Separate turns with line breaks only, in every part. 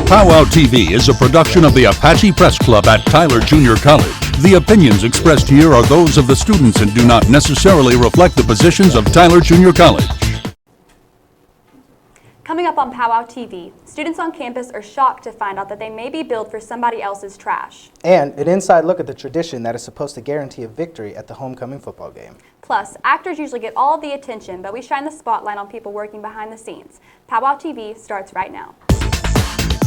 Pow Wow TV is a production of the Apache Press Club at Tyler Junior College. The opinions expressed here are those of the students and do not necessarily reflect the positions of Tyler Junior College.
Coming up on Pow Wow TV, students on campus are shocked to find out that they may be billed for somebody else's trash.
And an inside look at the tradition that is supposed to guarantee a victory at the homecoming football game.
Plus, actors usually get all of the attention, but we shine the spotlight on people working behind the scenes. Pow Wow TV starts right now.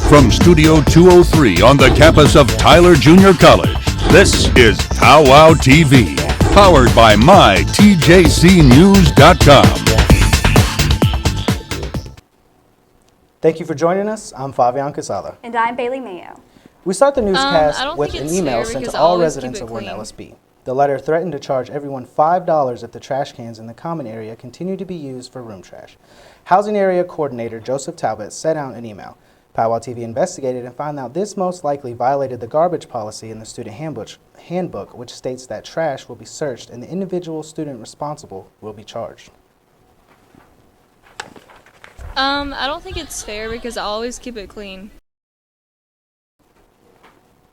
From Studio 203 on the campus of Tyler Junior College, this is Pow Wow TV, powered by mytjcnews.com.
Thank you for joining us. I'm Fabian Casada.
And I'm Bailey Mayo.
We start the newscast with an email sent to all residents of
clean.
Warren LSB. The letter threatened to charge everyone $5 if the trash cans in the common area continue to be used for room trash. Housing Area Coordinator Joseph Talbot sent out an email. Pow Wow TV investigated and found out this most likely violated the garbage policy in the student handbook, which states that trash will be searched and the individual student responsible will be charged.
I don't think it's fair because I always keep it clean.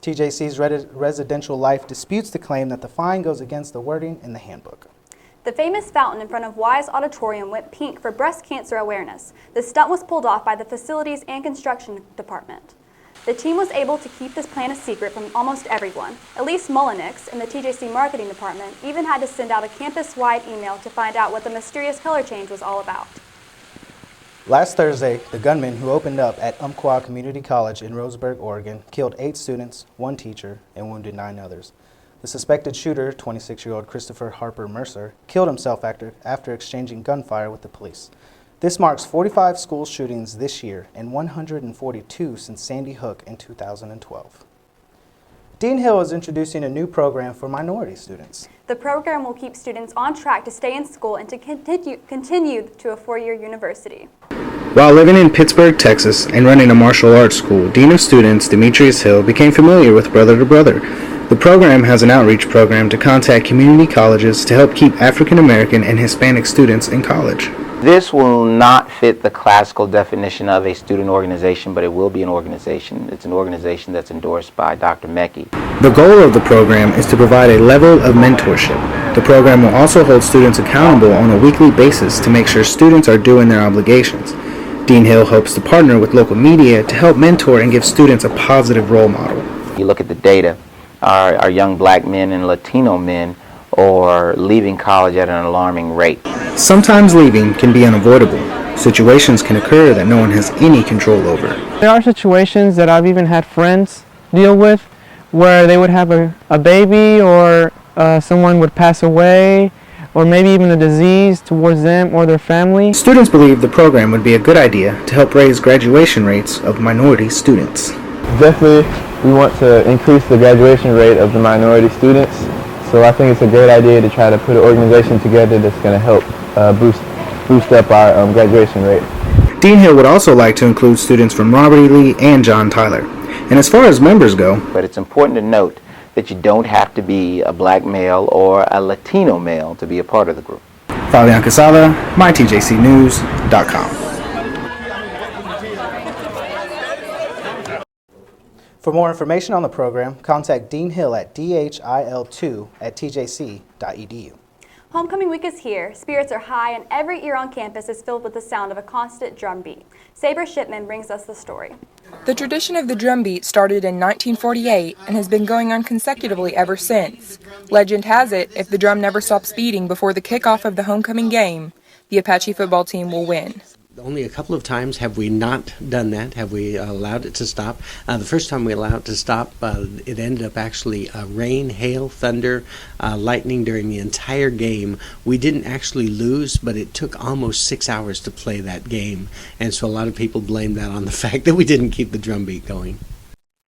TJC's Residential Life disputes the claim that the fine goes against the wording in the handbook.
The famous fountain in front of Wise Auditorium went pink for breast cancer awareness. The stunt was pulled off by the Facilities and Construction Department. The team was able to keep this plan a secret from almost everyone. Elise Mullenix in the TJC Marketing Department even had to send out a campus-wide email to find out what the mysterious color change was all about.
Last Thursday, the gunman who opened up at Umpqua Community College in Roseburg, Oregon, killed 8 students, 1 teacher, and wounded 9 others. The suspected shooter, 26-year-old Christopher Harper Mercer, killed himself after exchanging gunfire with the police. This marks 45 school shootings this year and 142 since Sandy Hook in 2012. Dean Hill is introducing a new program for minority students.
The program will keep students on track to stay in school and to continue to a 4-year university.
While living in Pittsburgh, Texas, and running a martial arts school, Dean of Students Demetrius Hill became familiar with Brother to Brother. The program has an outreach program to contact community colleges to help keep African American and Hispanic students in college.
This will not fit the classical definition of a student organization, but it will be an organization. It's an organization that's endorsed by Dr. Mecki.
The goal of the program is to provide a level of mentorship. The program will also hold students accountable on a weekly basis to make sure students are doing their obligations. Dean Hill hopes to partner with local media to help mentor and give students a positive role model.
You look at the data, our young black men and Latino men are leaving college at an alarming rate.
Sometimes leaving can be unavoidable. Situations can occur that no one has any control over.
There are situations that I've even had friends deal with where they would have a baby or someone would pass away or maybe even a disease towards them or their family.
Students believe the program would be a good idea to help raise graduation rates of minority students.
Definitely we want to increase the graduation rate of the minority students. So I think it's a great idea to try to put an organization together that's going to help boost up our graduation rate.
Dean Hill would also like to include students from Robert E. Lee and John Tyler. And as far as members go,
But it's important to note that you don't have to be a black male or a Latino male to be a part of the group.
Fabian Casada, mytjcnews.com. For more information on the program, contact Dean Hill at dhil2@tjc.edu.
Homecoming week is here, spirits are high, and every ear on campus is filled with the sound of a constant drum beat. Saber Shipman brings us the story.
The tradition of the drum beat started in 1948 and has been going on consecutively ever since. Legend has it, if the drum never stops beating before the kickoff of the homecoming game, the Apache football team will win.
Only a couple of times have we not done that, have we allowed it to stop. The first time we allowed it to stop, it ended up actually rain, hail, thunder, lightning during the entire game. We didn't actually lose, but it took almost 6 hours to play that game. And so a lot of people blame that on the fact that we didn't keep the drum beat going.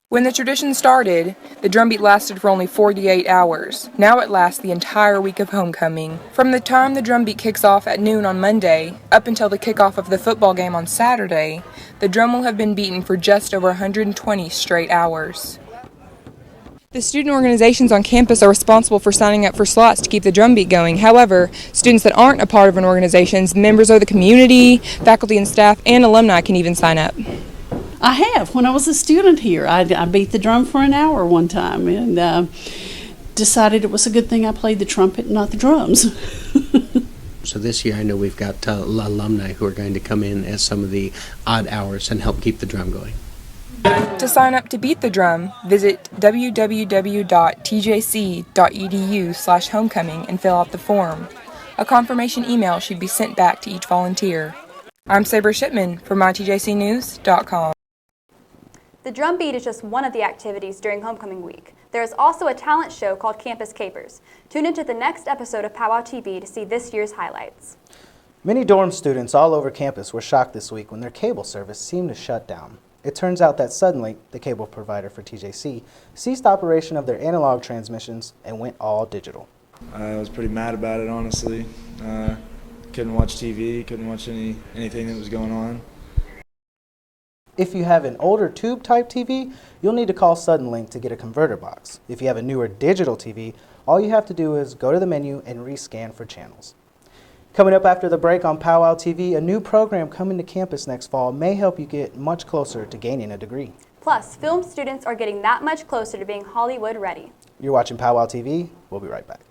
When the tradition started, the drum beat lasted for only 48 hours. Now it lasts the entire week of homecoming. From the time the drum beat kicks off at noon on Monday, up until the kickoff of the football game on Saturday, the drum will have been beaten for just over 120 straight hours. The student organizations on campus are responsible for signing up for slots to keep the drum beat going. However, students that aren't a part of an organization, members of the community, faculty and staff, and alumni can even sign up.
I have. When I was a student here, I beat the drum for an hour one time and decided it was a good thing I played the trumpet and not the drums.
So this year I know we've got alumni who are going to come in as some of the odd hours and help keep the drum going.
To sign up to beat the drum, visit www.tjc.edu/homecoming and fill out the form. A confirmation email should be sent back to each volunteer. I'm Saber Shipman for mytjcnews.com.
The drum beat is just one of the activities during homecoming week. There is also a talent show called Campus Capers. Tune into the next episode of Pow Wow TV to see this year's highlights.
Many dorm students all over campus were shocked this week when their cable service seemed to shut down. It turns out that Suddenlink, the cable provider for TJC, ceased operation of their analog transmissions and went all digital.
I was pretty mad about it, honestly. Couldn't watch TV, couldn't watch anything that was going on.
If you have an older tube-type TV, you'll need to call Suddenlink to get a converter box. If you have a newer digital TV, all you have to do is go to the menu and rescan for channels. Coming up after the break on Pow Wow TV, a new program coming to campus next fall may help you get much closer to gaining a degree.
Plus, film students are getting that much closer to being Hollywood ready.
You're watching Pow Wow TV. We'll be right back.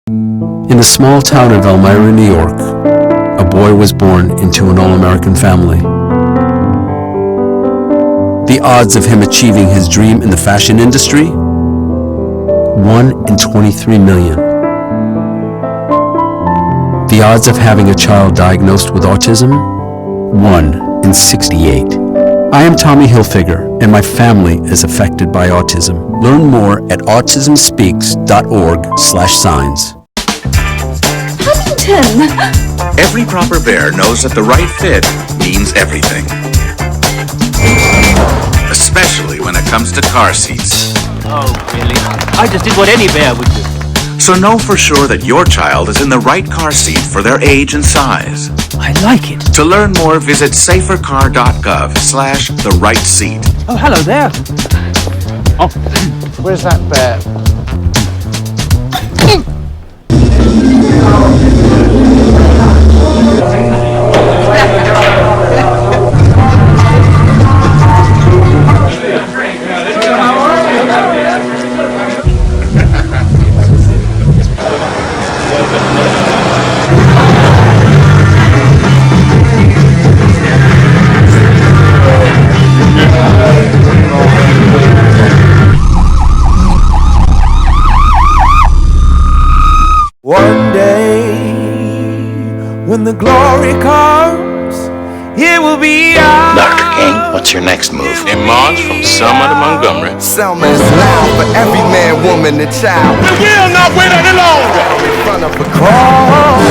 In the small town of Elmira, New York, a boy was born into an all-American family. The odds of him achieving his dream in the fashion industry? 1 in 23 million. The odds of having a child diagnosed with autism? 1 in 68. I am Tommy Hilfiger, and my family is affected by autism. Learn more at autismspeaks.org/signs.
Every proper bear knows that the right fit means everything. Especially when it comes to car seats.
Oh, really? I just did what any bear would do.
So know for sure that your child is in the right car seat for their age and size.
I like it.
To learn more, visit safercar.gov/the right seat.
Oh, hello there.
Oh, where's that bear?
One day, when the glory comes, it will be ours.
Dr. King, what's your next move? In March from Selma to Montgomery.
Selma is loud for every man, woman, and child.
We will not wait any longer.
In front of the cross.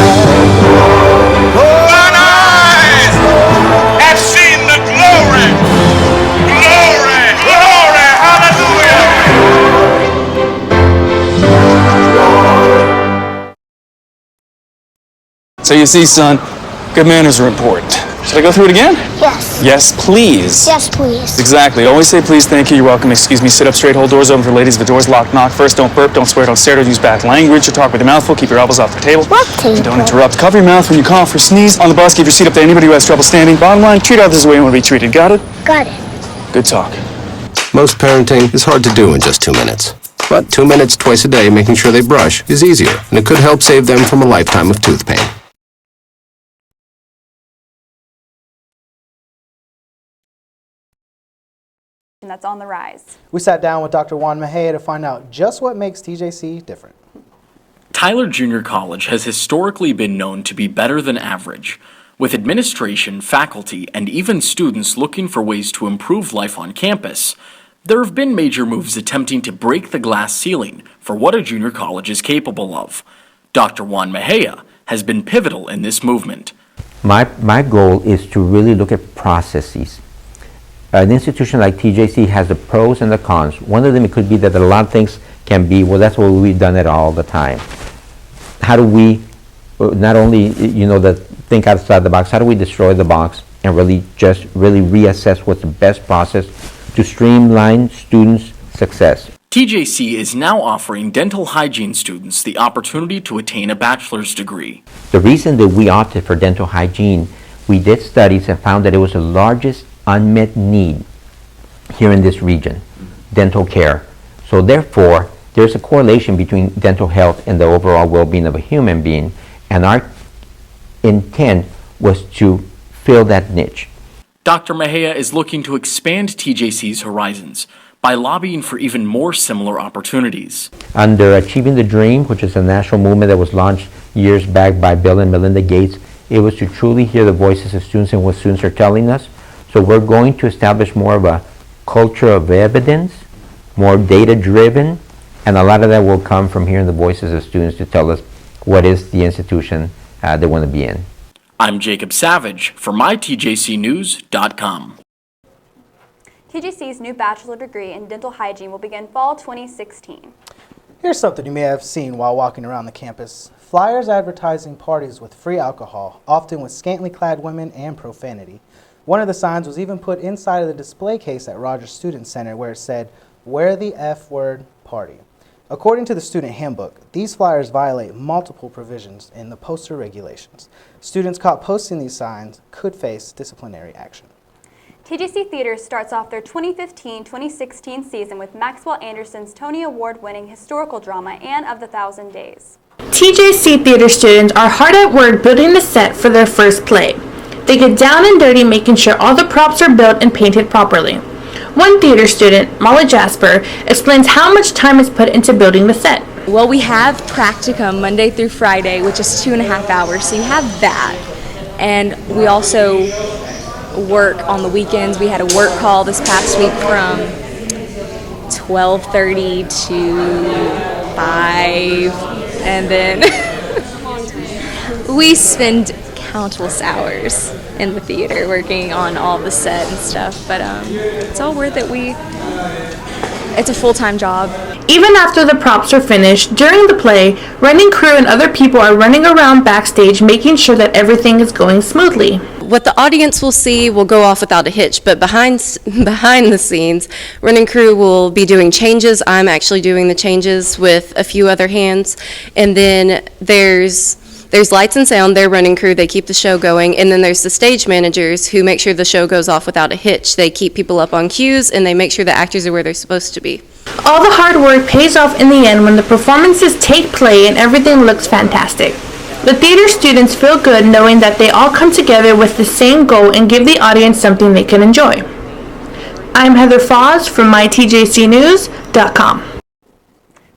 Mine eyes have seen the glory. Glory, glory, hallelujah.
So you see, son, good manners are important. Should I go through it again?
Yes.
Yes, please.
Yes, please.
Exactly. Always say please, thank you, you're welcome, excuse me, sit up straight, hold doors open for ladies. If the door's locked, knock first, don't burp, don't swear, don't stare, don't use bad language, or talk with your mouth full, keep your elbows off the table.
What table?
And don't interrupt. Cover your mouth when you cough or sneeze. On the bus, keep your seat up to anybody who has trouble standing. Bottom line, treat others the way you want to be treated. Got it?
Got it.
Good talk.
Most parenting is hard to do in just 2 minutes. But 2 minutes twice a day making sure they brush is easier, and it could help save them from a lifetime of tooth pain.
That's on the rise.
We sat down with Dr. Juan Mejia to find out just what makes TJC different.
Tyler Junior College has historically been known to be better than average, with administration, faculty, and even students looking for ways to improve life on campus. There have been major moves attempting to break the glass ceiling for what a junior college is capable of. Dr. Juan Mejia has been pivotal in this movement.
My goal is to really look at processes. An institution like TJC has the pros and the cons. One of them, it could be that a lot of things can be, well, that's what we've done it all the time. How do we not only, think outside the box, how do we destroy the box and really reassess what's the best process to streamline students' success?
TJC is now offering dental hygiene students the opportunity to attain a bachelor's degree.
The reason that we opted for dental hygiene, we did studies and found that it was the largest unmet need here in this region, dental care. So therefore, there's a correlation between dental health and the overall well-being of a human being, and our intent was to fill that niche.
Dr. Mejia is looking to expand TJC's horizons by lobbying for even more similar opportunities.
Under Achieving the Dream, which is a national movement that was launched years back by Bill and Melinda Gates, it was to truly hear the voices of students and what students are telling us. So we're going to establish more of a culture of evidence, more data-driven, and a lot of that will come from hearing the voices of students to tell us what is the institution they want to be in.
I'm Jacob Savage for mytjcnews.com.
TJC's new bachelor degree in dental hygiene will begin fall 2016.
Here's something you may have seen while walking around the campus. Flyers advertising parties with free alcohol, often with scantily clad women and profanity. One of the signs was even put inside of the display case at Rogers Student Center where it said, "Wear the F word party." According to the student handbook, these flyers violate multiple provisions in the poster regulations. Students caught posting these signs could face disciplinary action.
TJC Theater starts off their 2015-2016 season with Maxwell Anderson's Tony Award-winning historical drama Anne of the Thousand Days.
TJC Theater students are hard at work building the set for their first play. They get down and dirty making sure all the props are built and painted properly. One theater student, Molly Jasper, explains how much time is put into building the set.
Well, we have practicum Monday through Friday, which is 2.5 hours, so you have that. And we also work on the weekends. We had a work call this past week from 12:30 to 5, and then we spend countless hours in the theater working on all the set and stuff, but it's all worth it. It's a full-time job.
Even after the props are finished, during the play, running crew and other people are running around backstage making sure that everything is going smoothly.
What the audience will see will go off without a hitch, but behind the scenes, running crew will be doing changes. I'm actually doing the changes with a few other hands, and then there's lights and sound, they're running crew, they keep the show going, and then there's the stage managers who make sure the show goes off without a hitch. They keep people up on cues, and they make sure the actors are where they're supposed to be.
All the hard work pays off in the end when the performances take place and everything looks fantastic. The theater students feel good knowing that they all come together with the same goal and give the audience something they can enjoy. I'm Heather Foz from mytjcnews.com.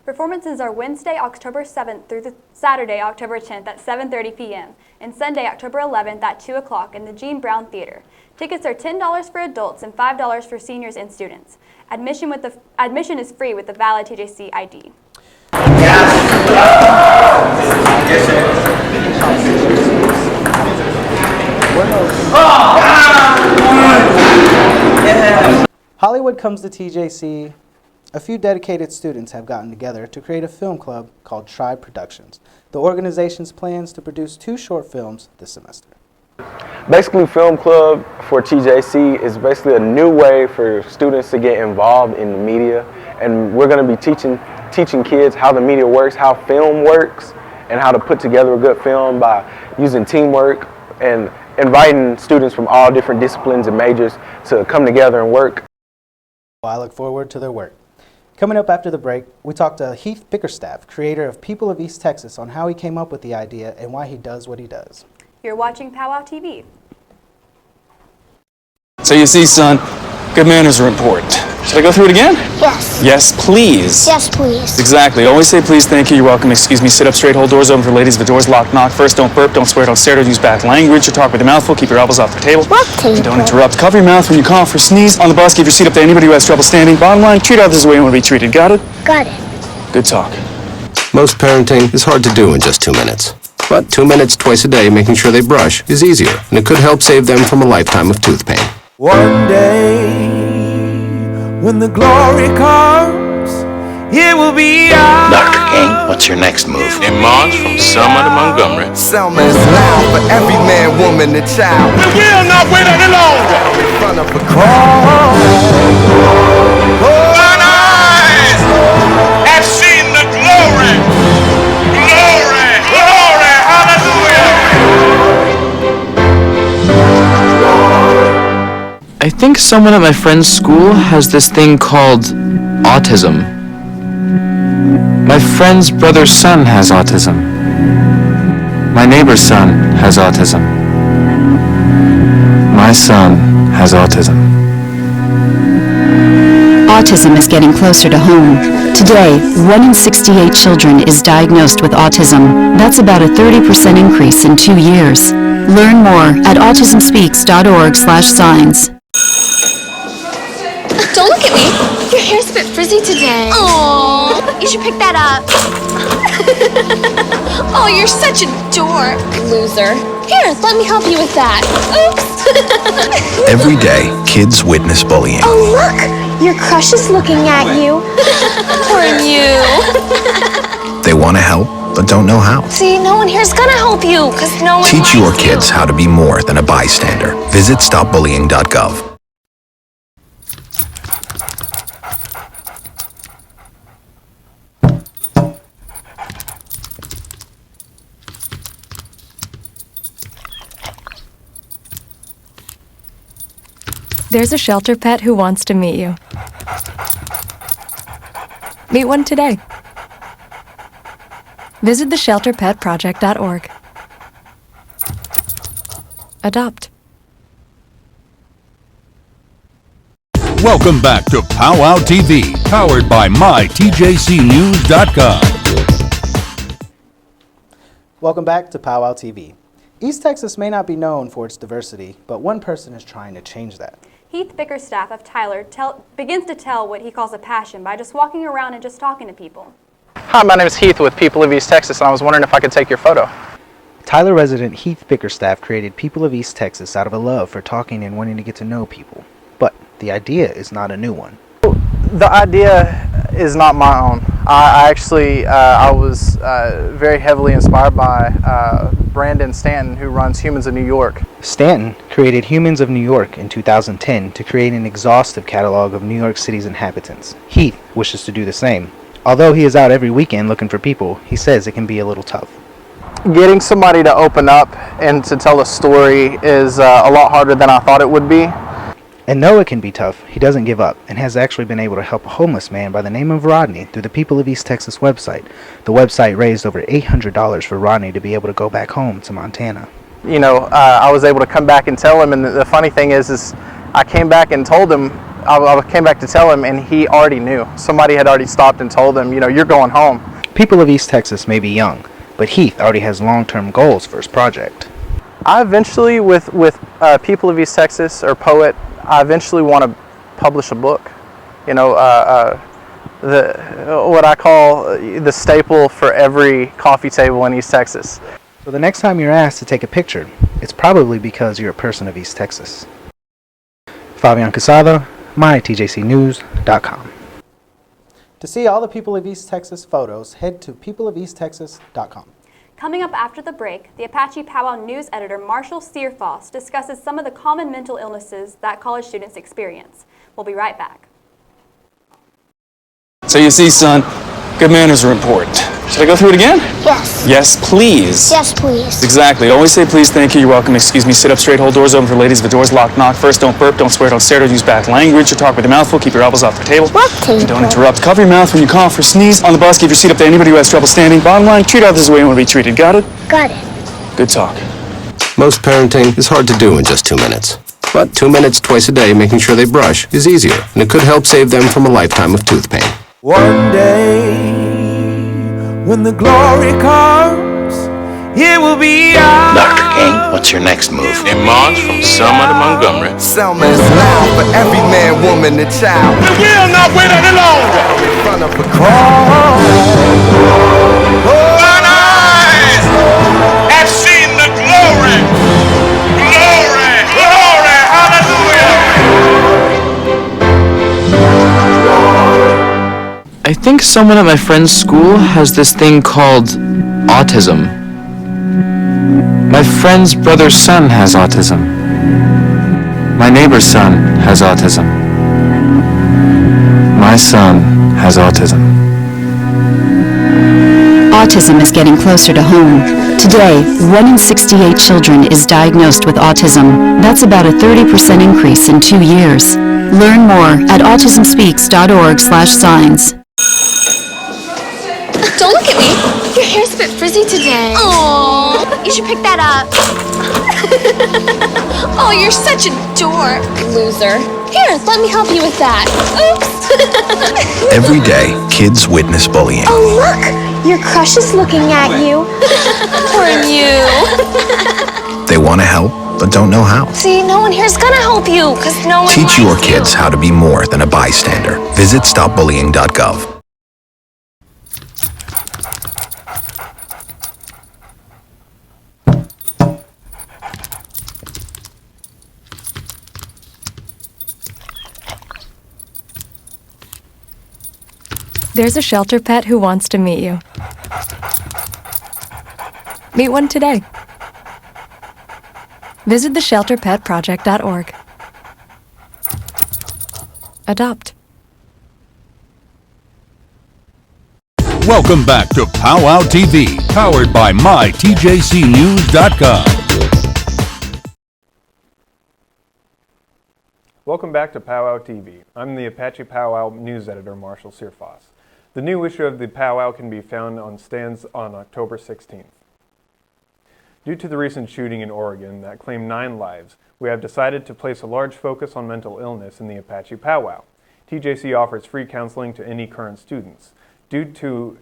Performances are Wednesday, October 7th through the Saturday, October 10th at 7:30 p.m. and Sunday, October 11th at 2 o'clock in the Gene Brown Theater. Tickets are $10 for adults and $5 for seniors and students. Admission is free with a valid TJC ID.
Hollywood comes to TJC. A few dedicated students have gotten together to create a film club called Tribe Productions. The organization's plans to produce 2 short films this semester.
Basically, Film Club for TJC is basically a new way for students to get involved in the media, and we're going to be teaching kids how the media works, how film works, and how to put together a good film by using teamwork and inviting students from all different disciplines and majors to come together and work.
I look forward to their work. Coming up after the break, we talked to Heath Bickerstaff, creator of People of East Texas, on how he came up with the idea and why he does what he does.
You're watching Pow Wow TV.
So you see, son, good manners are important. Should I go through it again?
Yes.
Yes, please.
Yes, please.
Exactly. Always say please, thank you, you're welcome, excuse me, sit up straight, hold doors open for ladies. If the door's locked, knock first, don't burp, don't swear, don't stare, don't use bad language, or talk with your mouth full, keep your elbows off the table.
What table?
Don't interrupt. Cover your mouth when you cough or sneeze. On the bus, keep your seat up to anybody who has trouble standing. Bottom line, treat others the way you want to be treated. Got it?
Got it.
Good talk.
Most parenting is hard to do in just 2 minutes. But 2 minutes twice a day making sure they brush is easier, and it could help save them from a lifetime of tooth pain.
One day, when the glory comes, it will be ours.
Dr. King, what's your next move? In March, from Selma to Montgomery.
Selma is loud for every man, woman, and child.
We will not wait any longer.
In front of a crowd.
Thine eyes have seen the glory. Glory, glory, hallelujah.
I think someone at my friend's school has this thing called autism. My friend's brother's son has autism. My neighbor's son has autism. My son has autism.
Autism is getting closer to home. Today, 1 in 68 children is diagnosed with autism. That's about a 30% increase in 2 years. Learn more at autismspeaks.org/signs.
Don't look at me. Your hair's a bit frizzy today. Oh, you should pick that up. Oh, you're such a dork. Loser. Here, let me help you with that. Oops.
Every day, kids witness bullying.
Oh, look. Your crush is looking at you. Poor you.
They want to help, but don't know how.
See, no one here's gonna help you, because no one
Teach
likes
your
you.
kids how to be more than a bystander. Visit stopbullying.gov.
There's a shelter pet who wants to meet you. Meet one today. Visit theshelterpetproject.org. Adopt.
Welcome back to Pow Wow TV, powered by mytjcnews.com.
Welcome back to Pow Wow TV. East Texas may not be known for its diversity, but one person is trying to change that.
Heath Bickerstaff of Tyler begins to tell what he calls a passion by just walking around and just talking to people.
Hi, my name is Heath with People of East Texas, and I was wondering if I could take your photo.
Tyler resident Heath Bickerstaff created People of East Texas out of a love for talking and wanting to get to know people. But the idea is not a new one.
The idea is not my own. I was very heavily inspired by Brandon Stanton, who runs Humans of New York.
Stanton created Humans of New York in 2010 to create an exhaustive catalog of New York City's inhabitants. Heath wishes to do the same. Although he is out every weekend looking for people, he says it can be a little tough.
Getting somebody to open up and to tell a story is a lot harder than I thought it would be.
And though it can be tough, he doesn't give up and has actually been able to help a homeless man by the name of Rodney through the People of East Texas website. The website raised over $800 for Rodney to be able to go back home to Montana.
You know, I was able to come back and tell him, and the funny thing is I came back and told him, I came back to tell him, and he already knew. Somebody had already stopped and told him, you know, you're going home.
People of East Texas may be young, but Heath already has long-term goals for his project.
I eventually, with People of East Texas, or Poet, I eventually want to publish a book. You know, what I call the staple for every coffee table in East Texas.
So the next time you're asked to take a picture, it's probably because you're a person of East Texas. Fabian Casado, mytjcnews.com. To see all the People of East Texas photos, head to peopleofeasttexas.com.
Coming up after the break, the Apache Pow Wow news editor Marshall Searfoss discusses some of the common mental illnesses that college students experience. We'll be right back.
So you see, son, good manners are important. Should I go through it again?
Yes.
Yes, please.
Yes, please.
Exactly. Always say please, thank you, you're welcome, excuse me, sit up straight, hold doors open for ladies. If the door's locked, knock first, don't burp, don't swear, don't stare, don't use bad language, or talk with your mouth full, keep your elbows off the table. And don't interrupt. Cover your mouth when you cough or sneeze. On the bus, give your seat up to anybody who has trouble standing. Bottom line, treat others the way you want to be treated. Got it?
Got it.
Good talk.
Most parenting is hard to do in just 2 minutes. But 2 minutes twice a day making sure they brush is easier, and it could help save them from a lifetime of tooth pain.
One day, when the glory comes, it will be ours.
Dr. King, what's your next move? In March from Selma to Montgomery.
Selma is loud for every man, woman, and child.
We will not wait any longer.
In front of a crowd.
Mine eyes have seen the glory. Glory, glory, hallelujah.
I think someone at my friend's school has this thing called autism. My friend's brother's son has autism. My neighbor's son has autism. My son has autism.
Autism is getting closer to home. Today, 1 in 68 children is diagnosed with autism. That's about a 30% increase in 2 years. Learn more at autismspeaks.org/signs.
Don't look at me. Your hair's a bit frizzy today. Oh, you should pick that up. Oh, you're such a dork. Loser. Here, let me help you with that. Oops.
Every day, kids witness bullying.
Oh, look. Your crush is looking at you. Poor you.
They want to help, but don't know how.
See, no one here's gonna help you, because no one
Teach your
likes
kids how to be more than a bystander. Visit stopbullying.gov.
There's a shelter pet who wants to meet you. Meet one today. Visit theshelterpetproject.org. Adopt.
Welcome back to Pow Wow TV, powered by mytjcnews.com.
Welcome back to Pow Wow TV. I'm the Apache Pow Wow news editor, Marshall Searfoss. The new issue of the Pow Wow can be found on stands on October 16th. Due to the recent shooting in Oregon that claimed 9 lives, we have decided to place a large focus on mental illness in the Apache Pow Wow. TJC offers free counseling to any current students. To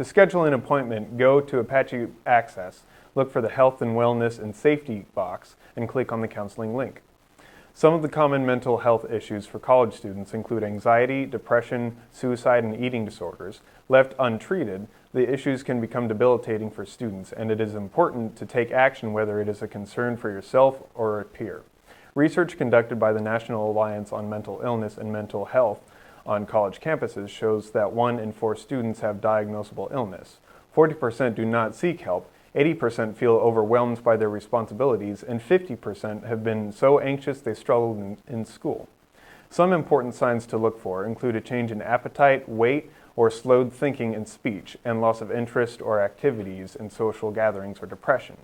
schedule an appointment, go to Apache Access, look for the Health and Wellness and Safety box, and click on the counseling link. Some of the common mental health issues for college students include anxiety, depression, suicide, and eating disorders. Left untreated, the issues can become debilitating for students, and it is important to take action whether it is a concern for yourself or a peer. Research conducted by the National Alliance on Mental Illness and Mental Health on college campuses shows that 1 in 4 students have diagnosable illness. 40% do not seek help, 80% feel overwhelmed by their responsibilities, and 50% have been so anxious they struggled in school. Some important signs to look for include a change in appetite, weight, or slowed thinking and speech, and loss of interest or activities in social gatherings or depression.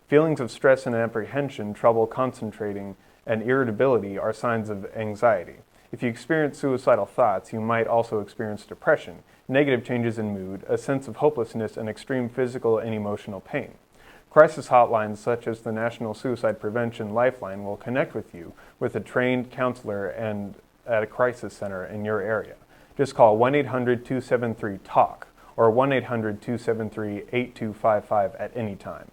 Feelings of stress and apprehension, trouble concentrating, and irritability are signs of anxiety. If you experience suicidal thoughts, you might also experience depression, negative changes in mood, a sense of hopelessness, and extreme physical and emotional pain. Crisis hotlines such as the National Suicide Prevention Lifeline will connect with you with a trained counselor and at a crisis center in your area. Just call 1-800-273-TALK or 1-800-273-8255 at any time.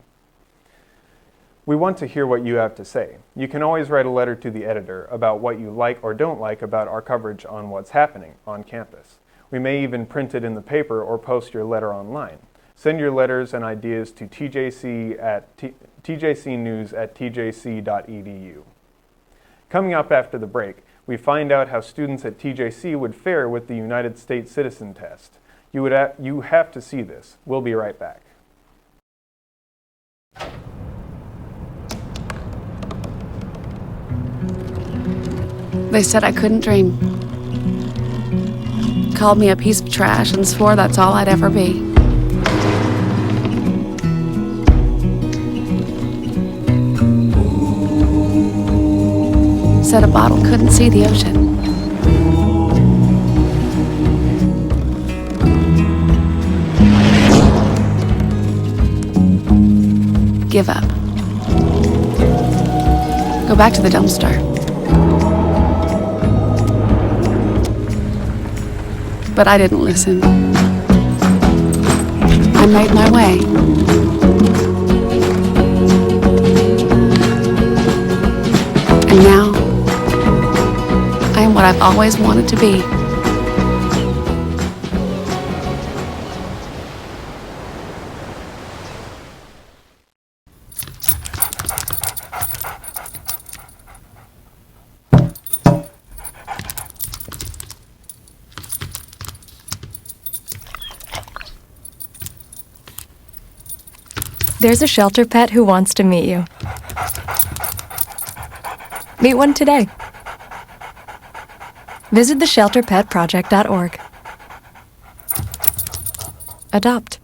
We want to hear what you have to say. You can always write a letter to the editor about what you like or don't like about our coverage on what's happening on campus. We may even print it in the paper or post your letter online. Send your letters and ideas to tjcnews@tjc.edu. Coming up after the break, we find out how students at TJC would fare with the United States Citizen Test. You have to see this. We'll be right back.
They said I couldn't dream. Called me a piece of trash and swore that's all I'd ever be. Said a bottle couldn't see the ocean. Give up. Go back to the dumpster. But I didn't listen. I made my way. And now, I am what I've always wanted to be.
There's a shelter pet who wants to meet you. Meet one today. Visit theshelterpetproject.org. Adopt.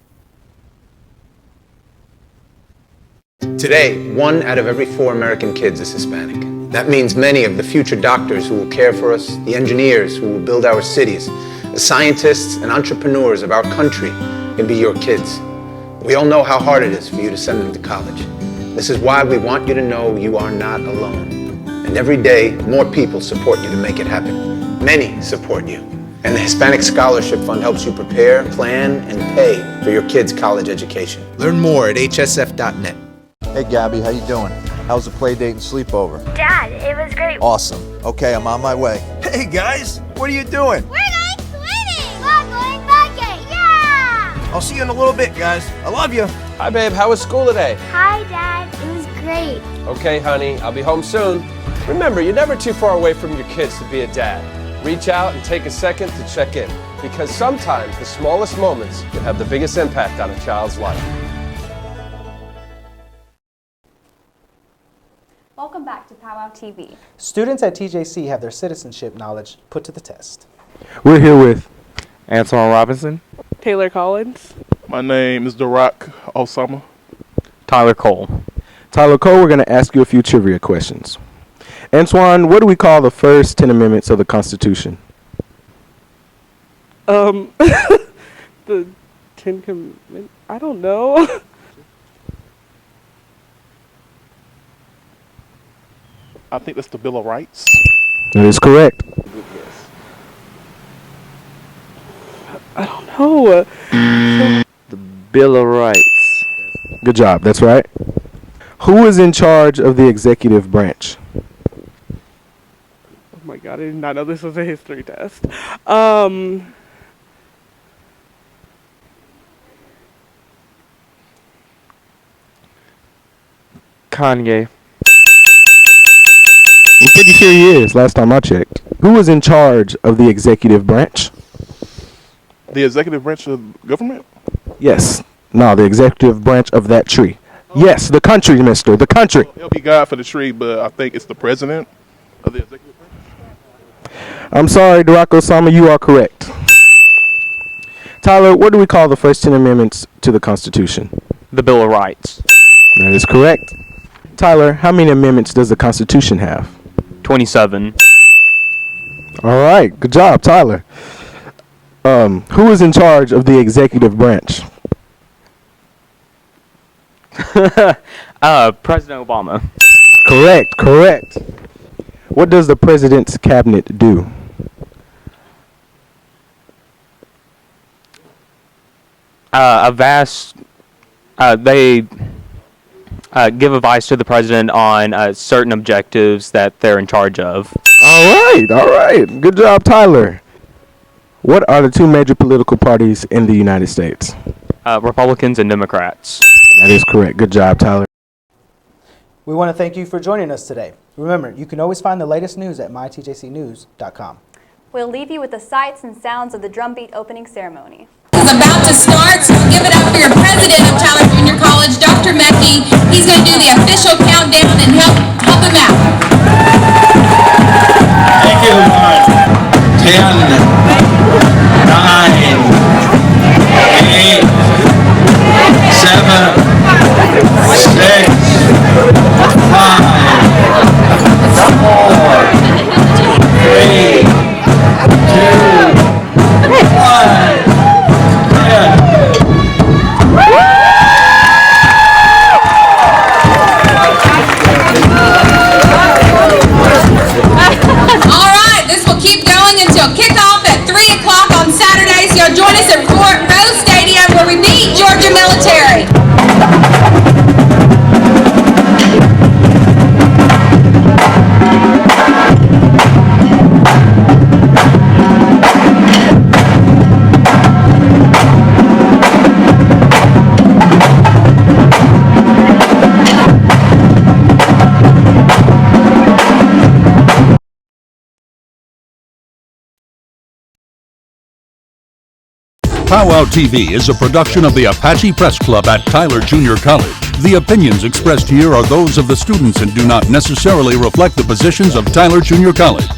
Today, 1 out of every 4 American kids is Hispanic. That means many of the future doctors who will care for us, the engineers who will build our cities, the scientists and entrepreneurs of our country can be your kids. We all know how hard it is for you to send them to college. This is why we want you to know you are not alone. And every day, more people support you to make it happen. Many support you. And the Hispanic Scholarship Fund helps you prepare, plan, and pay for your kids' college education. Learn more at hsf.net.
Hey Gabby, how you doing? How's the play date and sleepover?
Dad, it was great.
Awesome. Okay, I'm on my way. Hey guys, what are you doing?
We're going swimming. We're going biking. Yeah!
I'll see you in a little bit, guys. I love you.
Hi babe, how was school today?
Hi Dad, it was great.
Okay honey, I'll be home soon. Remember, you're never too far away from your kids to be a dad. Reach out and take a second to check in, because sometimes the smallest moments can have the biggest impact on a child's life.
Welcome back to Pow Wow TV.
Students at TJC have their citizenship knowledge put to the test.
We're here with Antoine Robinson,
Taylor Collins.
My name is Darak Osama.
Tyler Cole. Tyler Cole, we're going to ask you a few trivia questions. Antoine, what do we call the first 10 amendments of the Constitution?
The 10 Commandments. I don't know.
I think that's the Bill of Rights.
That is correct.
I don't know.
The Bill of Rights. Good job, that's right. Who is in charge of the executive branch?
Oh my god, I did not know this was a history test.
Kanye. I'm pretty sure he is, last time I checked. Who is in charge of the executive branch?
The executive branch of government?
Yes. No, the executive branch of that tree. Yes, the country, mister, the country.
He'll be God for the tree, but I think it's the president of the executive branch.
I'm sorry, Darak Osama, you are correct. Tyler, what do we call the first 10 amendments to the Constitution? The Bill of Rights. That is correct. Tyler, how many amendments does the Constitution have? 27. All right, good job, Tyler. Who is in charge of the executive branch?
President Obama.
Correct. What does the president's cabinet do?
They give advice to the president on certain objectives that they're in charge of.
All right. Good job, Tyler. What are the two major political parties in the United States?
Republicans and Democrats.
That is correct. Good job, Tyler.
We want to thank you for joining us today. Remember, you can always find the latest news at mytjcnews.com.
We'll leave you with the sights and sounds of the drumbeat opening ceremony.
Is about to start, so give it up for your president of Tyler Junior College, Dr. Mackey. He's going to do the official countdown and help him out.
Thank you. 10, 9, 8, 7, 6, 5, 4, 3, 2, 1.
Until kickoff at 3 o'clock on Saturday, so you'll join us at Fort Rose Stadium where we meet Georgia Military.
Pow Wow TV is a production of the Apache Press Club at Tyler Junior College. The opinions expressed here are those of the students and do not necessarily reflect the positions of Tyler Junior College.